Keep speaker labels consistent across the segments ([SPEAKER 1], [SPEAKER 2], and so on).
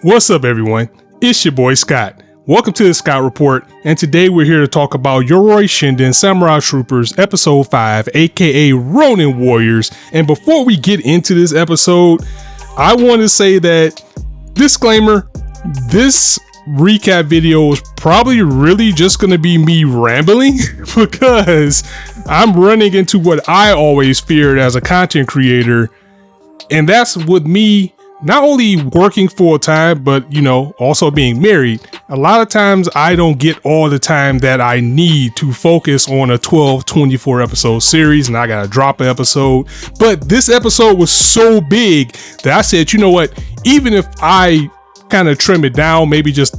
[SPEAKER 1] What's up, everyone? It's your boy Scott. Welcome to the Scott Report, and today we're here to talk about Yoroi Shinden Samurai Troopers Episode 5, aka Ronin Warriors. And before we get into this episode, I want to say that, disclaimer, this recap video is probably really just going to be me rambling because I'm running into what I always feared as a content creator, and that's with me not only working full time, but also being married. A lot of times I don't get all the time that I need to focus on a 24 episode series, and I gotta drop an episode. But this episode was so big that I said, you know what, even if I kind of trim it down, maybe just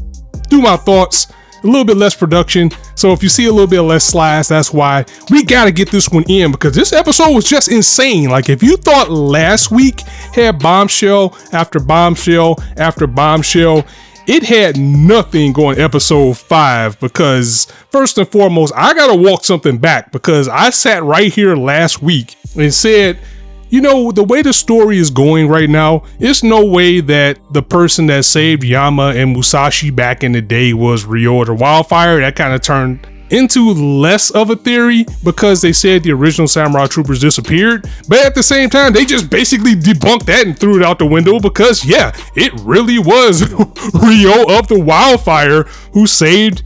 [SPEAKER 1] do my thoughts, a little bit less production. So if you see a little bit less slides, that's why we gotta get this one in, because this episode was just insane. Like, if you thought last week had bombshell after bombshell after bombshell, it had nothing on episode 5, because first and foremost, I gotta walk something back, because I sat right here last week and said, the way the story is going right now, it's no way that the person that saved Yama and Musashi back in the day was Ryo the Wildfire. That kind of turned into less of a theory because they said the original Samurai Troopers disappeared. But at the same time, they just basically debunked that and threw it out the window because, yeah, it really was Ryo of the Wildfire who saved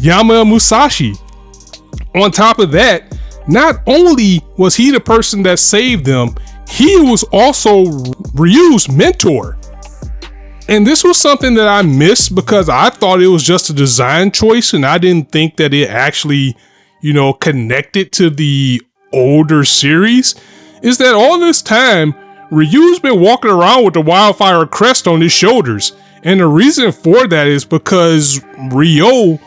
[SPEAKER 1] Yama and Musashi. On top of that, not only was he the person that saved them, he was also Ryu's mentor. And this was something that I missed because I thought it was just a design choice, and I didn't think that it actually, connected to the older series. Is that all this time, Ryu's been walking around with the Wildfire crest on his shoulders. And the reason for that is because Ryo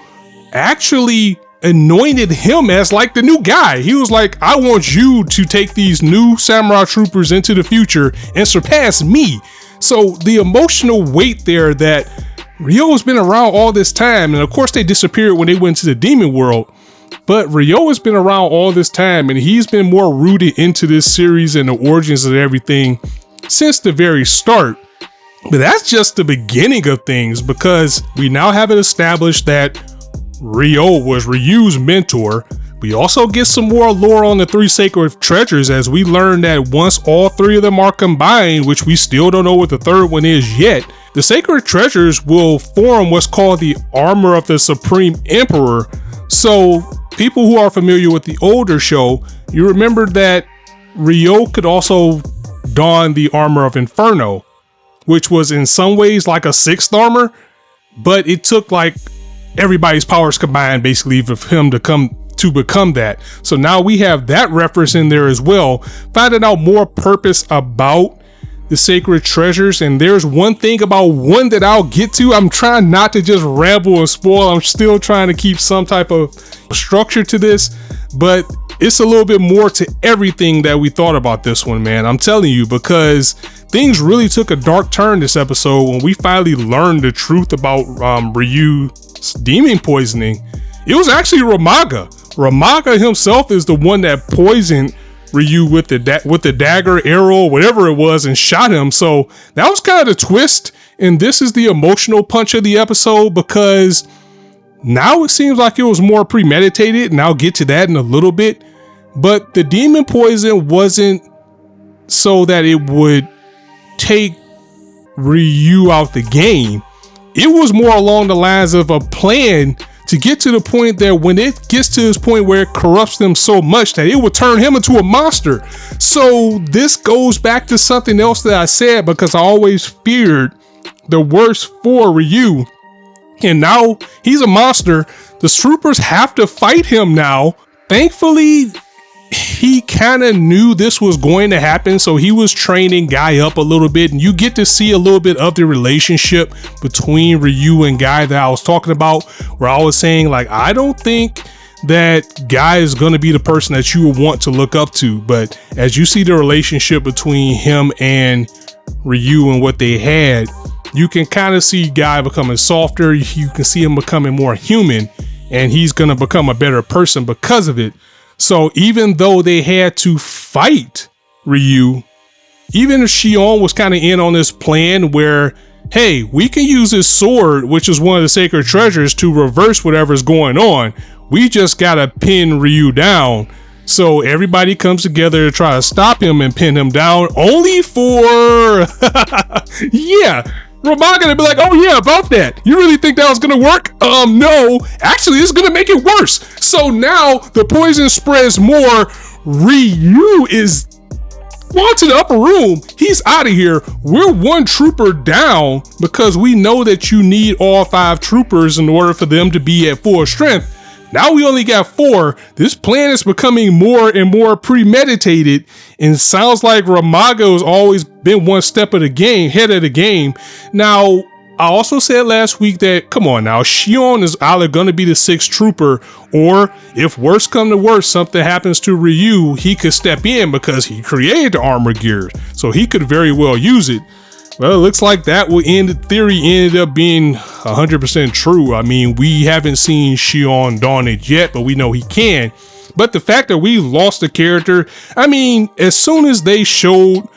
[SPEAKER 1] actually anointed him as like the new guy. He was like, I want you to take these new Samurai Troopers into the future and surpass me. So the emotional weight there that Ryo has been around all this time, and of course they disappeared when they went to the demon world, but Ryo has been around all this time, and he's been more rooted into this series and the origins of everything since the very start. But that's just the beginning of things, because we now have it established that Ryo was Ryu's mentor. We also get some more lore on the 3 sacred treasures, as we learn that once all 3 of them are combined, which we still don't know what the 3rd one is yet, the sacred treasures will form what's called the armor of the Supreme Emperor. So people who are familiar with the older show, you remember that Ryo could also don the armor of Inferno, which was in some ways like a 6th armor, but it took like everybody's powers combined basically for him to become that. So now we have that reference in there as well, finding out more purpose about the sacred treasures. And there's one thing about one that I'll get to. I'm trying not to just ramble and spoil. I'm still trying to keep some type of structure to this, but it's a little bit more to everything that we thought about this one, man. I'm telling you, because things really took a dark turn this episode when we finally learned the truth about Ryu's demon poisoning. It was actually Ramaga. Ramaga himself is the one that poisoned Ryu with the dagger, arrow, whatever it was, and shot him. So that was kind of the twist. And this is the emotional punch of the episode, because now it seems like it was more premeditated, and I'll get to that in a little bit. But the demon poison wasn't so that it would take Ryu out the game. It was more along the lines of a plan to get to the point that when it gets to this point where it corrupts them so much that it would turn him into a monster. So this goes back to something else that I said, because I always feared the worst for Ryu. And now he's a monster. The troopers have to fight him now. Thankfully, he kind of knew this was going to happen, so he was training Guy up a little bit, and you get to see a little bit of the relationship between Ryu and Guy that I was talking about, where I was saying, like, I don't think that Guy is going to be the person that you would want to look up to. But as you see the relationship between him and Ryu and what they had, you can kind of see Guy becoming softer. You can see him becoming more human, and he's going to become a better person because of it. So even though they had to fight Ryu, even if Shion was kind of in on this plan where hey, we can use this sword, which is one of the sacred treasures, to reverse whatever's going on. We just gotta pin Ryu down. So everybody comes together to try to stop him and pin him down, only for yeah, Ramaga to be like, oh yeah, about that. You really think that was gonna work? No, actually it's gonna make it worse. So now the poison spreads more. Ryu is on to the upper room. He's out of here. We're one trooper down because we know that you need all 5 troopers in order for them to be at full strength. Now we only got 4. This plan is becoming more and more premeditated, and sounds like Ramaga has always been one step of the game, ahead of the game. Now, I also said last week that, come on now, Shion is either going to be the 6th trooper, or if worse come to worse, something happens to Ryu, he could step in because he created the armor gears, so he could very well use it. Well, it looks like that will end, in theory, ended up being 100% true. I mean, we haven't seen Shion don it yet, but we know he can. But the fact that we lost the character, I mean, as soon as they showed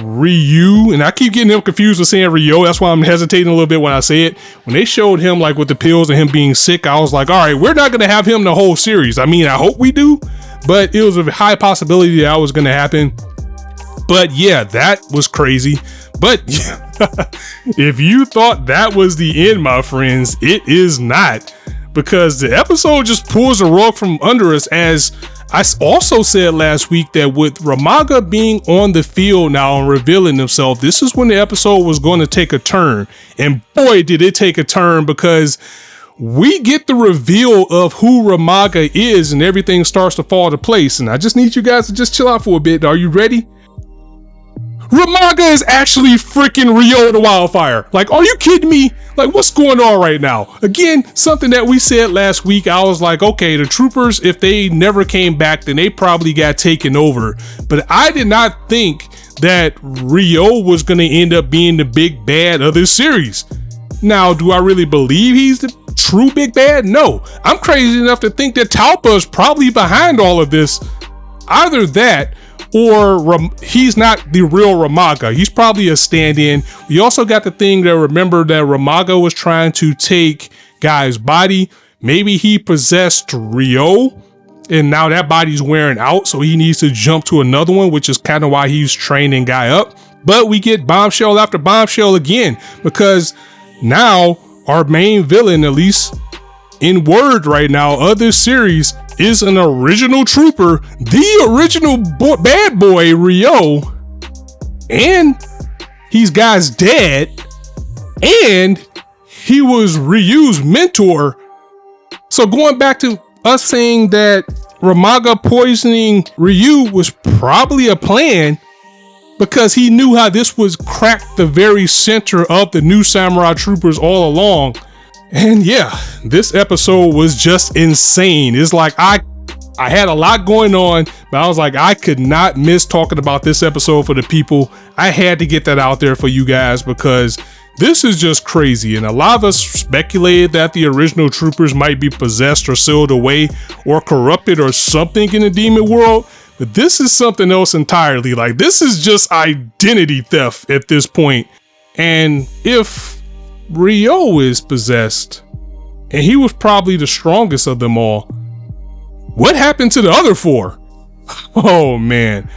[SPEAKER 1] Ryu, and I keep getting them confused with saying Ryo, that's why I'm hesitating a little bit when I say it. When they showed him like with the pills and him being sick, I was like, all right, we're not going to have him the whole series. I mean, I hope we do, but it was a high possibility that was going to happen. But yeah, that was crazy. But if you thought that was the end, my friends, it is not, because the episode just pulls the rug from under us. As I also said last week, that with Ramaga being on the field now and revealing himself, this is when the episode was going to take a turn. And boy, did it take a turn, because we get the reveal of who Ramaga is and everything starts to fall into place. And I just need you guys to just chill out for a bit. Are you ready? Ramaga is actually freaking Ryo the Wildfire. Like, are you kidding me? Like, what's going on right now? Again, something that we said last week, I was like, okay, the troopers, if they never came back, then they probably got taken over. But I did not think that Ryo was going to end up being the big bad of this series. Now, do I really believe he's the true big bad? No. I'm crazy enough to think that Talpa is probably behind all of this. Either that, or he's not the real Ramaga. He's probably a stand-in. We also got the thing that, remember that Ramaga was trying to take Guy's body. Maybe he possessed Ryo, and now that body's wearing out, so he needs to jump to another one, which is kind of why he's training Guy up. But we get bombshell after bombshell again, because now our main villain, at least in word right now of this series, is an original trooper, the original bad boy Ryo, and he's Guy's dad, and he was Ryu's mentor. So going back to us saying that Ramaga poisoning Ryu was probably a plan, because he knew how this was crack the very center of the new Samurai Troopers all along. And yeah, this episode was just insane. It's like I had a lot going on, but I was like, I could not miss talking about this episode for the people. I had to get that out there for you guys, because this is just crazy. And a lot of us speculated that the original troopers might be possessed or sealed away or corrupted or something in the demon world. But this is something else entirely. Like, this is just identity theft at this point. And if Ryo is possessed, and he was probably the strongest of them all, what happened to the other 4? Oh man.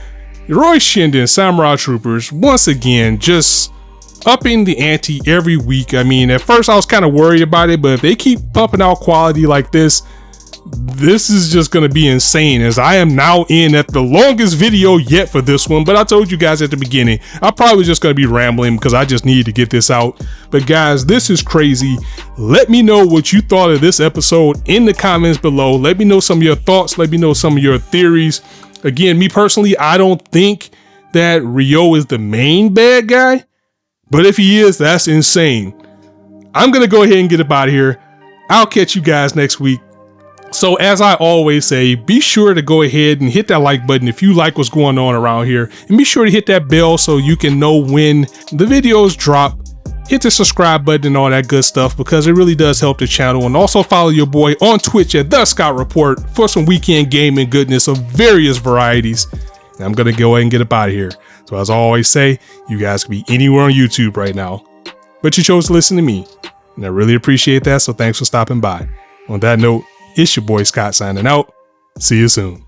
[SPEAKER 1] Yoroi Shinden Samurai Troopers, once again, just upping the ante every week. I mean, at first I was kind of worried about it, but if they keep pumping out quality like this is just going to be insane, as I am now in at the longest video yet for this one. But I told you guys at the beginning, I'm probably just going to be rambling because I just need to get this out. But guys, this is crazy. Let me know what you thought of this episode in the comments below. Let me know some of your thoughts. Let me know some of your theories. Again, me personally, I don't think that Ryo is the main bad guy, but if he is, that's insane. I'm going to go ahead and get up out of here. I'll catch you guys next week. So as I always say, be sure to go ahead and hit that like button if you like what's going on around here, and be sure to hit that bell so you can know when the videos drop. Hit the subscribe button and all that good stuff, because it really does help the channel. And also follow your boy on Twitch at The Scout Report for some weekend gaming goodness of various varieties. And I'm going to go ahead and get up out of here. So as I always say, you guys can be anywhere on YouTube right now. but you chose to listen to me, and I really appreciate that, so thanks for stopping by. On that note, it's your boy Scott signing out. See you soon.